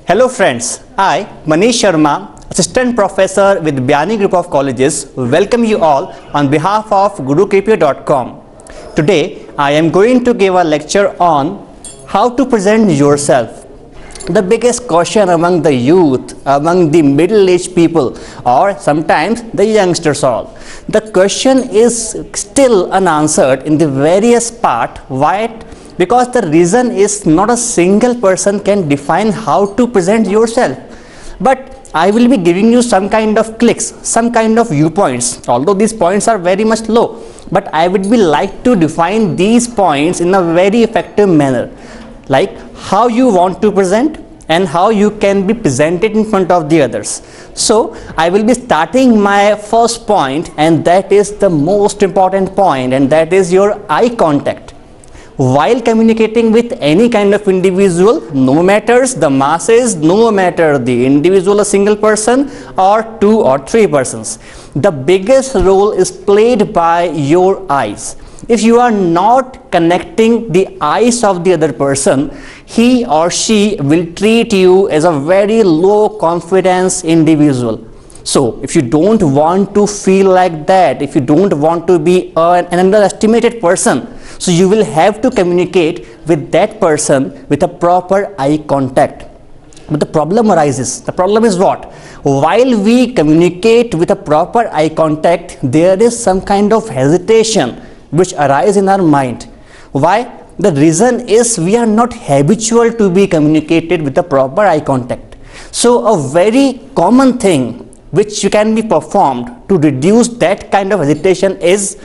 Hello friends, I, Manish Sharma, Assistant Professor with Byani Group of Colleges, welcome you all on behalf of GuruKPO.com. Today, I am going to give a lecture on how to present yourself. The biggest question among the youth, among the middle-aged people, or sometimes the youngsters all. The question is still unanswered in the various part. Why? Because the reason is not a single person can define how to present yourself. But I will be giving you some kind of clicks, some kind of viewpoints, although these points are very much low. But I would be like to define these points in a very effective manner, like how you want to present and how you can be presented in front of the others. So I will be starting my first point, and that is the most important point, and that is your eye contact. While communicating with any kind of individual, no matters the masses, no matter the individual, a single person or two or three persons, the biggest role is played by your eyes. If you are not connecting the eyes of the other person, he or she will treat you as a very low confidence individual. So if you don't want to feel like that, if you don't want to be an underestimated person, so you will have to communicate with that person with a proper eye contact. But the problem arises. The problem is what? While we communicate with a proper eye contact, there is some kind of hesitation which arises in our mind. Why? The reason is we are not habitual to be communicated with a proper eye contact. So a very common thing which can be performed to reduce that kind of hesitation is,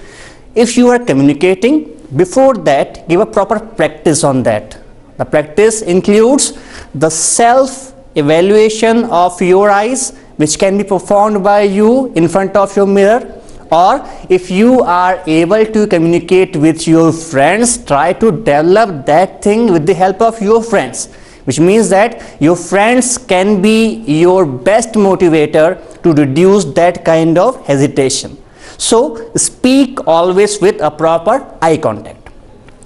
if you are communicating, before that give a proper practice on that. The practice includes the self evaluation of your eyes, which can be performed by you in front of your mirror. Or if you are able to communicate with your friends, try to develop that thing with the help of your friends, which means that your friends can be your best motivator to reduce that kind of hesitation. So speak always with a proper eye contact.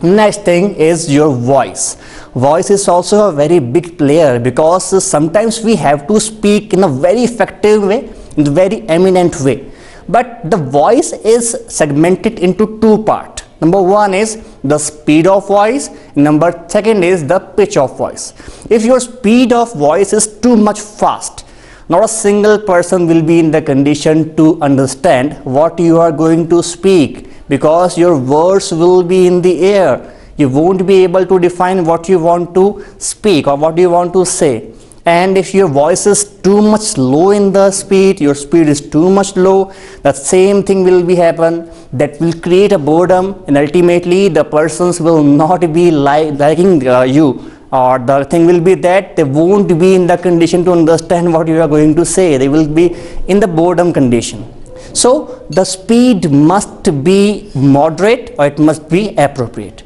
Next thing is your voice. Voice is also a very big player, because sometimes we have to speak in a very effective way, in a very eminent way. But the voice is segmented into two parts. Number one is the speed of voice. Number second is the pitch of voice. If your speed of voice is too much fast, not a single person will be in the condition to understand what you are going to speak, because your words will be in the air. You won't be able to define what you want to speak or what you want to say. And if your voice is too much low in the speed, your speed is too much low, the same thing will be happen. That will create a boredom, and ultimately the persons will not be liking you, or the thing will be that they won't be in the condition to understand what you are going to say. They will be in the boredom condition. So the speed must be moderate, or it must be appropriate.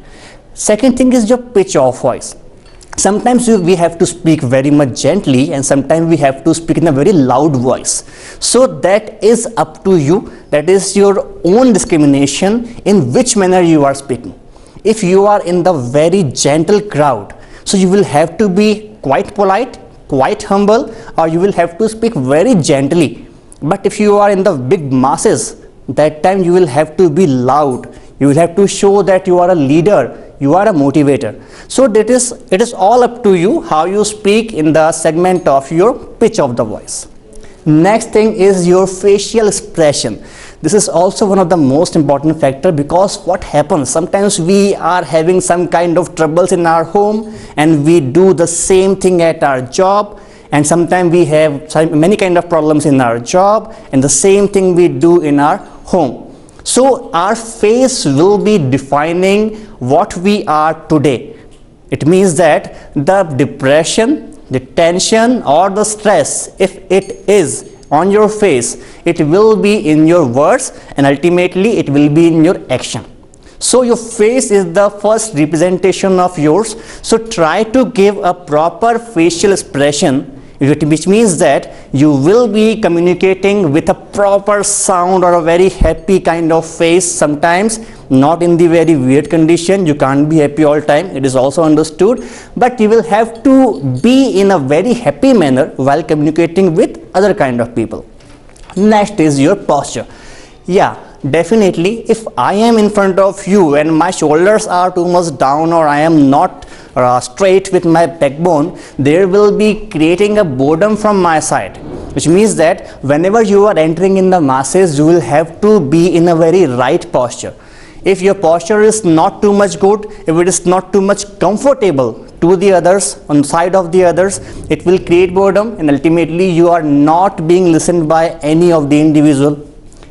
Second thing is your pitch of voice. Sometimes we have to speak very much gently, and sometimes we have to speak in a very loud voice. So that is up to you. That is your own discrimination in which manner you are speaking. If you are in the very gentle crowd, so you will have to be quite polite, quite humble, or you will have to speak very gently. But if you are in the big masses, that time you will have to be loud. You will have to show that you are a leader, you are a motivator. So it is all up to you how you speak in the segment of your pitch of the voice. Next thing is your facial expression. This is also one of the most important factor, because what happens, sometimes we are having some kind of troubles in our home, and we do the same thing at our job, and sometimes we have many kind of problems in our job, and the same thing we do in our home. So our face will be defining what we are today. It means that the depression, the tension or the stress, if it is on your face, it will be in your words, and ultimately it will be in your action. So your face is the first representation of yours. So try to give a proper facial expression which means that you will be communicating with a proper sound or a very happy kind of face, sometimes not in the very weird condition. You can't be happy all time, it is also understood, but you will have to be in a very happy manner while communicating with other kind of people. Next is your posture. Yeah, definitely, if I am in front of you and my shoulders are too much down, or I am not straight with my backbone, there will be creating a boredom from my side, which means that whenever you are entering in the masses, you will have to be in a very right posture. If your posture is not too much good, if it is not too much comfortable to the others, on the side of the others, it will create boredom, and ultimately you are not being listened by any of the individual.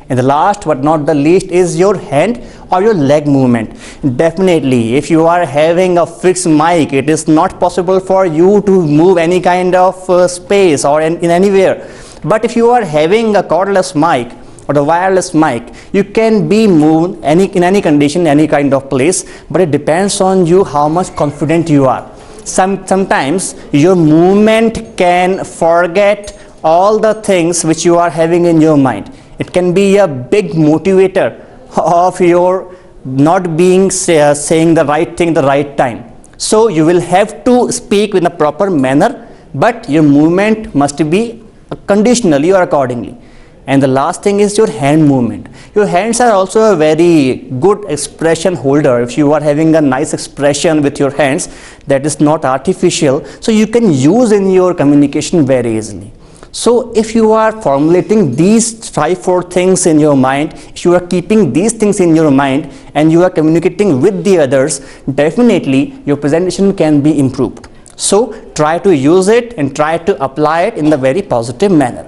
And the last but not the least is your hand or your leg movement. Definitely, if you are having a fixed mic, it is not possible for you to move any kind of space or in anywhere. But if you are having a cordless mic or the wireless mic, you can be moved in any condition, any kind of place, but it depends on you how much confident you are. Sometimes your movement can forget all the things which you are having in your mind. It can be a big motivator of your not being saying the right thing the right time. So you will have to speak in a proper manner, but your movement must be conditionally or accordingly. And the last thing is your hand movement. Your hands are also a very good expression holder. If you are having a nice expression with your hands that is not artificial, so you can use in your communication very easily. So if you are formulating these 5-4 things in your mind, if you are keeping these things in your mind and you are communicating with the others, definitely your presentation can be improved. So try to use it and try to apply it in the very positive manner.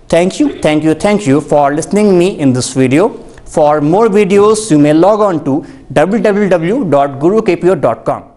Thank you for listening me in this video. For more videos, you may log on to www.gurukpo.com.